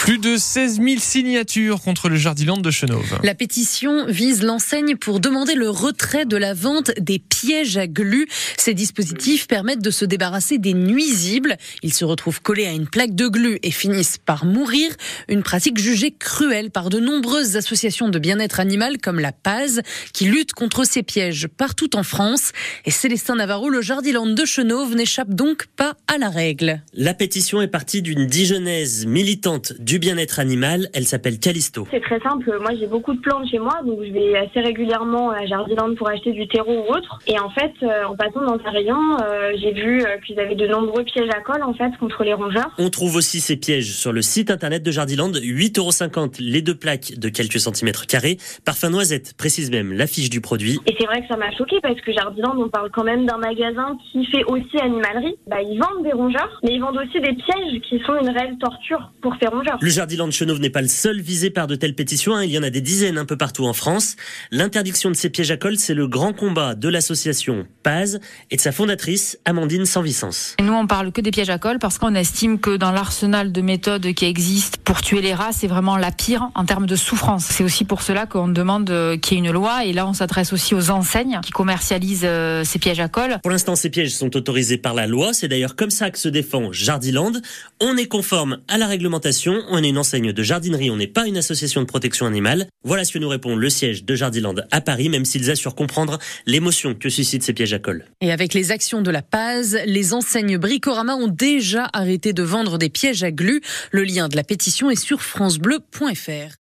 Plus de 16 000 signatures contre le Jardiland de Chenôve. La pétition vise l'enseigne pour demander le retrait de la vente des pièges à glu. Ces dispositifs permettent de se débarrasser des nuisibles. Ils se retrouvent collés à une plaque de glu et finissent par mourir. Une pratique jugée cruelle par de nombreuses associations de bien-être animal comme la PAZ qui luttent contre ces pièges partout en France. Et Célestin Navarro, le Jardiland de Chenôve n'échappe donc pas à la règle. La pétition est partie d'une Dijonnaise militante du bien-être animal. Elle s'appelle Callisto. C'est très simple. Moi, j'ai beaucoup de plantes chez moi, donc je vais assez régulièrement à Jardiland pour acheter du terreau ou autre. Et en fait, en passant dans un rayon, j'ai vu qu'ils avaient de nombreux pièges à colle en fait contre les rongeurs. On trouve aussi ces pièges sur le site internet de Jardiland. 8,50 € les 2 plaques de quelques centimètres carrés. Parfum noisette précise même l'affiche du produit. Et c'est vrai que ça m'a choqué parce que Jardiland, on parle quand même d'un magasin qui fait aussi animalerie. Ils vendent des rongeurs, mais ils vendent aussi des pièges qui sont une réelle torture pour ces rongeurs. Le Jardiland de Chenôve n'est pas le seul visé par de telles pétitions. Il y en a des dizaines un peu partout en France. L'interdiction de ces pièges à colle, c'est le grand combat de l'association PAZ et de sa fondatrice Amandine Sanvicens. Nous, on parle que des pièges à colle parce qu'on estime que dans l'arsenal de méthodes qui existent pour tuer les rats, c'est vraiment la pire en termes de souffrance. C'est aussi pour cela qu'on demande qu'il y ait une loi. Et là, on s'adresse aussi aux enseignes qui commercialisent ces pièges à colle. Pour l'instant, ces pièges sont autorisés par la loi. C'est d'ailleurs comme ça que se défend Jardiland. On est conforme à la réglementation. On est une enseigne de jardinerie. On n'est pas une association de protection animale. Voilà ce que nous répond le siège de Jardiland à Paris, même s'ils assurent comprendre l'émotion que suscitent ces pièges à colle. Et avec les actions de la PAZ, les enseignes Bricorama ont déjà arrêté de vendre des pièges à glu. Le lien de la pétition est sur francebleu.fr.